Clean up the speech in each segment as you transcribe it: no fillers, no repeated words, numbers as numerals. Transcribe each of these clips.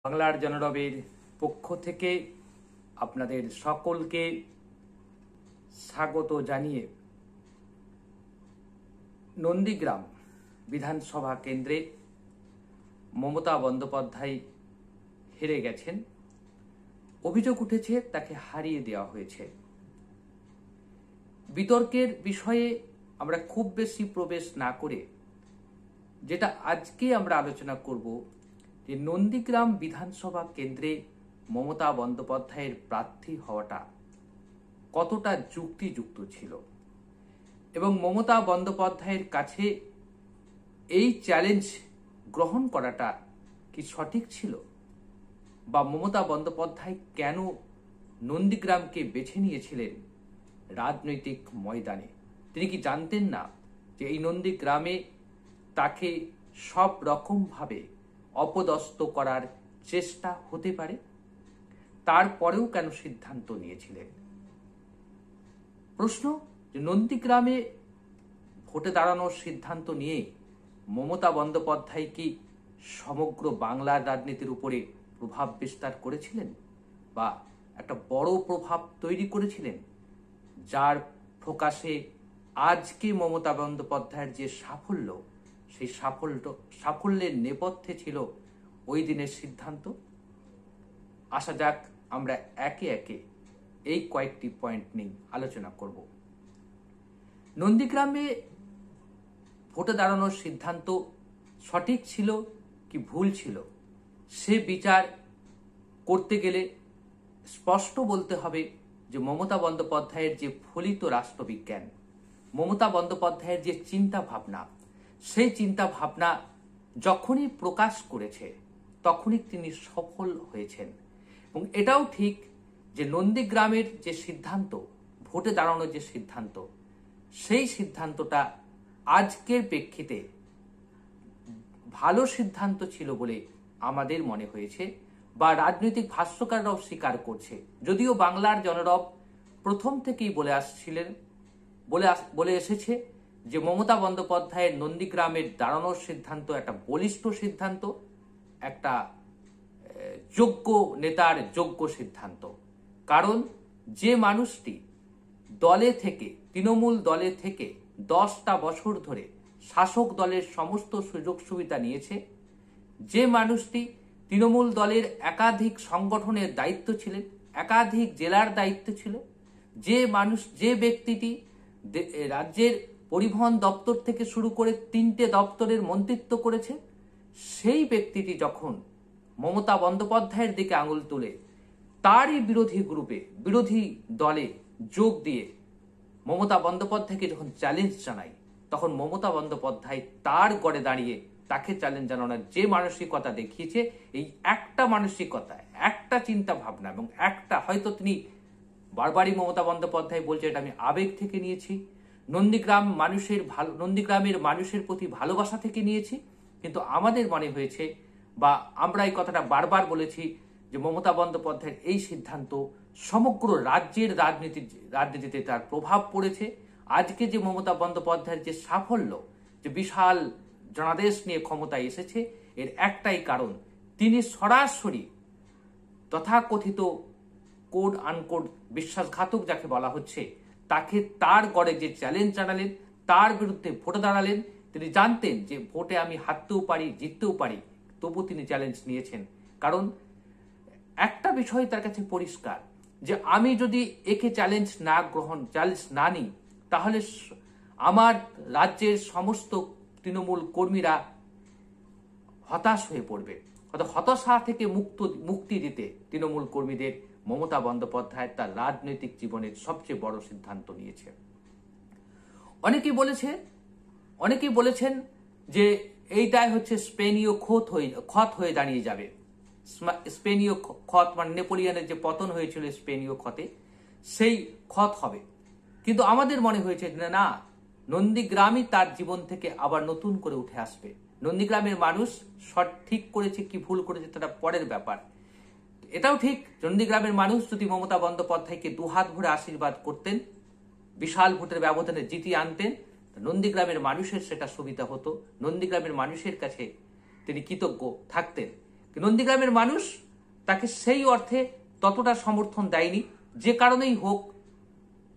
বাংলার জনরবের পক্ষ থেকে আপনাদের সকলকে স্বাগত জানিয়ে নন্দীগ্রাম বিধানসভা কেন্দ্রে মমতা বন্দ্যোপাধ্যায় হেরে গেছেন। অভিযোগ উঠেছে তাকে হারিয়ে দেওয়া হয়েছে। বিতর্কের বিষয়ে আমরা খুব বেশি প্রবেশ না করে যেটা আজকে আমরা আলোচনা করব যে নন্দীগ্রাম বিধানসভা কেন্দ্রে মমতা বন্দ্যোপাধ্যায়ের প্রার্থী হওয়াটা কতটা যুক্তিযুক্ত ছিল এবং মমতা বন্দ্যোপাধ্যায়ের কাছে এই চ্যালেঞ্জ গ্রহণ করাটা কি সঠিক ছিল, বা মমতা বন্দ্যোপাধ্যায় কেন নন্দীগ্রামকে বেছে নিয়েছিলেন রাজনৈতিক ময়দানে। তিনি কি জানতেন না যে এই নন্দীগ্রামে তাকে সব রকমভাবে অপদস্থ করার চেষ্টা হতে পারে? তারপরেও কেন সিদ্ধান্ত নিয়েছিলেন? প্রশ্ন যে নন্দীগ্রামে ভোটে দাঁড়ানোর সিদ্ধান্ত নিয়ে মমতা বন্দ্যোপাধ্যায় কি সমগ্র বাংলার রাজনীতির উপরে প্রভাব বিস্তার করেছিলেন বা একটা বড় প্রভাব তৈরি করেছিলেন, যার প্রকাশে আজকে মমতা বন্দ্যোপাধ্যায়ের যে সাফল্য, সেই সাফল্যের নেপথ্যে ছিল ওই দিনের সিদ্ধান্ত। আসা যাক আমরা একে একে এই কয়েকটি পয়েন্ট নিয়ে আলোচনা করব। নন্দীগ্রামে ভোটে দাঁড়ানোর সিদ্ধান্ত সঠিক ছিল কি ভুল ছিল, সে বিচার করতে গেলে স্পষ্ট বলতে হবে যে মমতা বন্দ্যোপাধ্যায়ের যে ফলিত রাষ্ট্রবিজ্ঞান, মমতা বন্দ্যোপাধ্যায়ের যে চিন্তা ভাবনা, সেই চিন্তা ভাবনা যখনই প্রকাশ করেছে তখনই তিনি সফল হয়েছেন। এবং এটাও ঠিক যে নন্দীগ্রামের যে সিদ্ধান্ত, ভোটে দাঁড়ানোর যে সিদ্ধান্ত, সেই সিদ্ধান্তটা আজকের প্রেক্ষিতে ভালো সিদ্ধান্ত ছিল বলে আমাদের মনে হয়েছে বা রাজনৈতিক ভাষ্যকাররাও স্বীকার করছে। যদিও বাংলার জনরব প্রথম থেকেই বলে এসেছে যে মমতা বন্দ্যোপাধ্যায়ের নন্দীগ্রামের দাঁড়ানোর সিদ্ধান্ত একটা বলিষ্ঠ সিদ্ধান্ত, একটা যোগ্য নেতার যোগ্য সিদ্ধান্ত। কারণ যে মানুষটি দলে থেকে, তৃণমূল দলে থেকে 10টা বছর ধরে শাসক দলের সমস্ত সুযোগ সুবিধা নিয়েছে, যে মানুষটি তৃণমূল দলের একাধিক সংগঠনের দায়িত্ব ছিলেন, একাধিক জেলার দায়িত্ব ছিল, যে ব্যক্তিটি রাজ্যের পরিবহন দপ্তর থেকে শুরু করে 3টে দপ্তরের মন্ত্রিত্ব করেছে, সেই ব্যক্তিটি যখন মমতা বন্দ্যোপাধ্যায়ের দিকে আঙুল তুলে তারই বিরোধী দলে যোগ দিয়ে মমতা বন্দ্যোপাধ্যায়কে যখন চ্যালেঞ্জ জানায়, তখন মমতা বন্দ্যোপাধ্যায় তার গড়ে দাঁড়িয়ে তাকে চ্যালেঞ্জ জানানোর যে মানসিকতা দেখিয়েছে, এই একটা মানসিকতা, একটা চিন্তা ভাবনা এবং একটা, হয়তো তিনি বারবারই মমতা বন্দ্যোপাধ্যায় বলছে এটা আমি আবেগ থেকে নিয়েছি, নন্দীগ্রামের মানুষের প্রতি ভালোবাসা থেকে নিয়েছি, কিন্তু আমাদের মনে হয়েছে বা আমরা এই কথাটা বারবার বলেছি যে মমতা বন্দ্যোপাধ্যায়ের এই সিদ্ধান্ত সমগ্র রাজ্যের রাজনীতিতে তার প্রভাব পড়েছে। আজকে যে মমতা বন্দ্যোপাধ্যায়ের যে সাফল্য, যে বিশাল জনাদেশ নিয়ে ক্ষমতায় এসেছে, এর একটাই কারণ, তিনি সরাসরি তথাকথিত কোড আনকোড বিশ্বাসঘাতক যাকে বলা হচ্ছে, তাকে তার গড়ে যে চ্যালেঞ্জ জানালেন, তার বিরুদ্ধে ভোটে দাঁড়ালেন। তিনি জানতেন যে ভোটে আমি হারতেও পারি, জিততেও পারি, তবু তিনি চ্যালেঞ্জ নিয়েছেন। কারণ একটা বিষয় তার কাছে পরিষ্কার যে আমি যদি একে চ্যালেঞ্জ না নিই, তাহলে আমার রাজ্যের সমস্ত তৃণমূল কর্মীরা হতাশ হয়ে পড়বে। হতাশা থেকে মুক্তি দিতে তৃণমূল কর্মীদের মমতা বন্দ্যোপাধ্যায় তার রাজনৈতিক জীবনের সবচেয়ে বড় সিদ্ধান্ত নিয়েছে। অনেকেই বলেছেন যে এইটাই হচ্ছে স্পেনীয় ক্ষত হয়ে দাঁড়িয়ে যাবে। স্পেনীয় ক্ষত মানে নেপোলিয়নের যে পতন হয়েছিল স্পেনীয় ক্ষতে, সেই ক্ষত হবে। কিন্তু আমাদের মনে হয়েছে না, নন্দীগ্রামই তার জীবন থেকে আবার নতুন করে উঠে আসবে। নন্দীগ্রামের মানুষ ঠিক করেছে কি ভুল করেছে সেটা পরের ব্যাপার। এটাও ঠিক, নন্দীগ্রামের মানুষ যদি মমতা বন্দ্যোপাধ্যায়কে দুহাত ভরে আশীর্বাদ করতেন, বিশাল ভোটের ব্যবধানে জিতিয়ে আনতেন, নন্দীগ্রামের মানুষের সেটা সুবিধা হতো, নন্দীগ্রামের মানুষের কাছে তিনি কৃতজ্ঞ থাকতেন। নন্দীগ্রামের মানুষ তাকে সেই অর্থে ততটা সমর্থন দেয়নি। যে কারণেই হোক,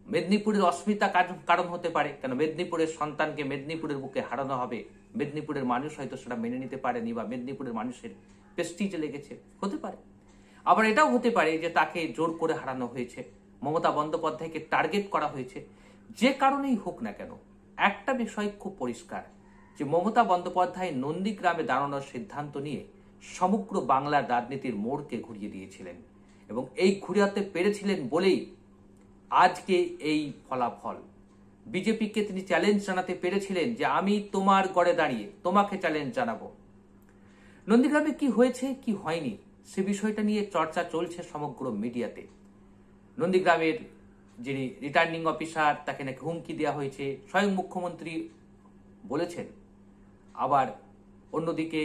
মেদিনীপুরের অস্মিতা কারণ হতে পারে, কেন মেদিনীপুরের সন্তানকে মেদিনীপুরের বুকে হারানো হবে, মেদিনীপুরের মানুষ হয়তো সেটা মেনে নিতে পারেনি, বা মেদিনীপুরের মানুষের প্রেস্টিজে লেগেছে, হতে পারে। আবার এটাও হতে পারে যে তাকে জোর করে হারানো হয়েছে, মমতা বন্দ্যোপাধ্যায়কে টার্গেট করা হয়েছে। যে কারণেই হোক না কেন, একটা বিষয় খুব পরিষ্কার, যে মমতা বন্দ্যোপাধ্যায় নন্দীগ্রামে দাঁড়ানোর সিদ্ধান্ত নিয়ে সমগ্র বাংলার রাজনীতির মোড়কে ঘুরিয়ে দিয়েছিলেন, এবং এই ঘুরিয়াতে পেরেছিলেন বলেই আজকে এই ফলাফল। বিজেপিকে তিনি চ্যালেঞ্জ জানাতে পেরেছিলেন যে আমি তোমার গড়ে দাঁড়িয়ে তোমাকে চ্যালেঞ্জ জানাবো। নন্দীগ্রামে কি হয়েছে কি হয়নি সে বিষয়টা নিয়ে চর্চা চলছে সমগ্র মিডিয়াতে। নন্দীগ্রামের যিনি রিটার্নিং অফিসার, তাকে নাকি হুমকি দেওয়া হয়েছে, স্বয়ং মুখ্যমন্ত্রী বলেছেন। আবার অন্যদিকে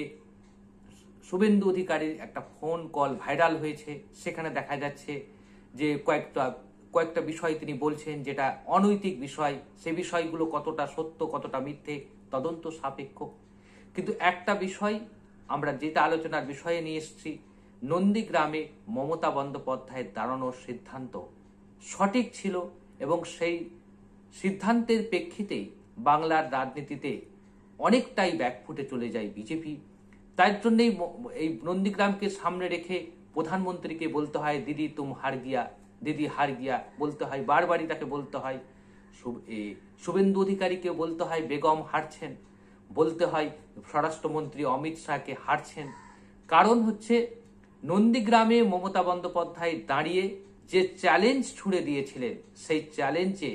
শুভেন্দু অধিকারীর একটা ফোন কল ভাইরাল হয়েছে, সেখানে দেখা যাচ্ছে যে কয়েকটা বিষয় তিনি বলছেন যেটা অনৈতিক বিষয়, সে বিষয়গুলো কতটা সত্য কতটা মিথ্যে তদন্ত সাপেক্ষ। কিন্তু একটা বিষয় আমরা যেটা আলোচনার বিষয়ে নিয়ে এসেছি, নন্দীগ্রামে মমতা বন্দ্যোপাধ্যায়ের দাঁড়ানোর সিদ্ধান্ত সঠিক ছিল, এবং সেই সিদ্ধান্তের প্রেক্ষিতেই বাংলার রাজনীতিতে অনেকটাই ব্যাকফুটে চলে যায় বিজেপি। তার জন্যই এই নন্দীগ্রামকে সামনে রেখে প্রধানমন্ত্রীকে বলতে হয় দিদি তুম হার গিয়া, দিদি হার গিয়া বলতে হয়, বারবারই তাকে বলতে হয়। শুভেন্দু অধিকারীকে বলতে হয় বেগম হারছেন, বলতে হয় স্বরাষ্ট্রমন্ত্রী অমিত শাহকে হারছেন। কারণ হচ্ছে নন্দীগ্রামে মমতা বন্দ্যোপাধ্যায় দাঁড়িয়ে যে চ্যালেঞ্জ ছুড়ে দিয়েছিলেন, সেই চ্যালেঞ্জে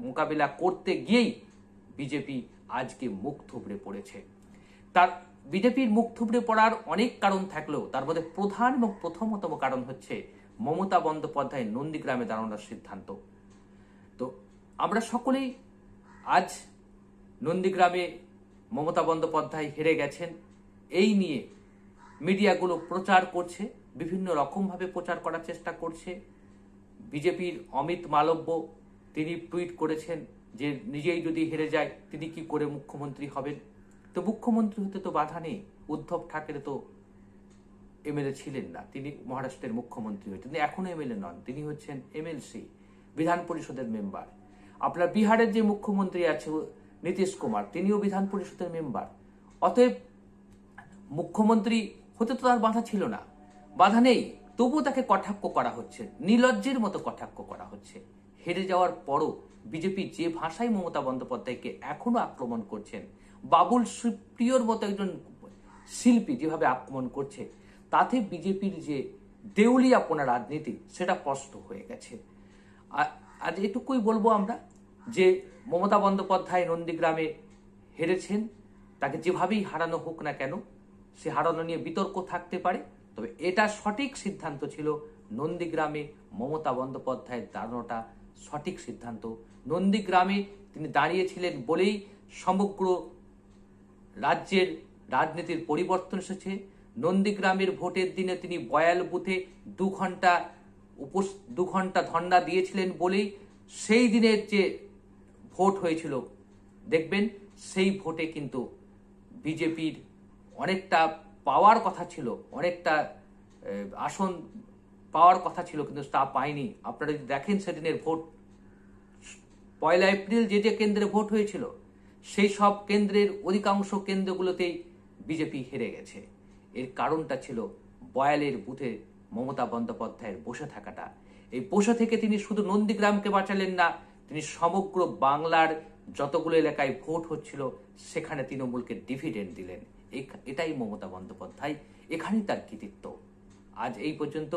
মোকাবিলা করতে গিয়েই বিজেপি আজকে মুখ থুবড়ে পড়েছে। তার বিজেপির মুখ থুবড়ে পড়ার অনেক কারণ থাকলেও তার মধ্যে প্রধান এবং প্রথমতম কারণ হচ্ছে মমতা বন্দ্যোপাধ্যায় নন্দীগ্রামে দাঁড়ানোর সিদ্ধান্ত। তো আমরা সকলেই আজ নন্দীগ্রামে মমতা বন্দ্যোপাধ্যায় হেরে গেছেন এই নিয়ে মিডিয়াগুলো প্রচার করছে, বিভিন্ন রকমভাবে প্রচার করার চেষ্টা করছে। বিজেপির অমিত মালব্য তিনি টুইট করেছেন যে নিজেই যদি হেরে যায় তিনি কি করে মুখ্যমন্ত্রী হবেন। তো মুখ্যমন্ত্রী হতে তো বাধা নেই, উদ্ধব ঠাকরে তো এমএলএ ছিলেন না, তিনি মহারাষ্ট্রের মুখ্যমন্ত্রী হয়েছেন, তিনি এখনো এমএলএ নন, তিনি হচ্ছেন এমএলসি, বিধান পরিষদের মেম্বার। আপনার বিহারের যে মুখ্যমন্ত্রী আছে নীতিশ কুমার, তিনিও বিধান পরিষদের মেম্বার। অতএব মুখ্যমন্ত্রী হতে তো তার বাধা ছিল না, বাধা নেই, তবুও তাকে কটাক্ষ করা হচ্ছে, নির্লজ্জের মতো কটাক্ষ করা হচ্ছে। হেরে যাওয়ার পরও বিজেপি যে ভাষায় মমতা বন্দ্যোপাধ্যায়কে এখনো আক্রমণ করছেন, বাবুল সুপ্রিয়র মতো একজন শিল্পী যেভাবে আক্রমণ করছে, তাতে বিজেপির যে দেউলিয়াপনা রাজনীতি সেটা স্পষ্ট হয়ে গেছে। আজ এটুকুই বলবো আমরা, যে মমতা বন্দ্যোপাধ্যায় নন্দীগ্রামে হেরেছেন, তাকে যেভাবেই হারানো হোক না কেন, সে হারানো নিয়ে বিতর্ক থাকতে পারে, তবে এটা সঠিক সিদ্ধান্ত ছিল। নন্দীগ্রামে মমতা বন্দ্যোপাধ্যায়ের দাঁড়ানোটা সঠিক সিদ্ধান্ত। নন্দীগ্রামে তিনি দাঁড়িয়েছিলেন বলেই সমগ্র রাজ্যের রাজনীতির পরিবর্তন এসেছে। নন্দীগ্রামের ভোটের দিনে তিনি বয়াল বুথে 2 ঘন্টা ধর্ণা দিয়েছিলেন বলেই সেই দিনের যে ভোট হয়েছিল, দেখবেন সেই ভোটে কিন্তু বিজেপির অনেকটা পাওয়ার কথা ছিল, অনেকটা আসন পাওয়ার কথা ছিল, কিন্তু তা পায়নি। আপনারা যদি দেখেন সেদিনের ভোট, 1 এপ্রিল যে কেন্দ্রে ভোট হয়েছিল, সেই সব কেন্দ্রের অধিকাংশ কেন্দ্রগুলোতেই বিজেপি হেরে গেছে। এর কারণটা ছিল বয়ালের বুথে মমতা বন্দ্যোপাধ্যায়ের বসে থাকাটা। এই বসে থেকে তিনি শুধু নন্দীগ্রামকে বাঁচালেন না, তিনি সমগ্র বাংলার যতগুলো এলাকায় ভোট হচ্ছিল সেখানে তৃণমূলকে ডিভিডেন্ড দিলেন। এটাই মমতা বন্দ্যোপাধ্যায়, এখানেই তার কৃতিত্ব। আজ এই পর্যন্ত।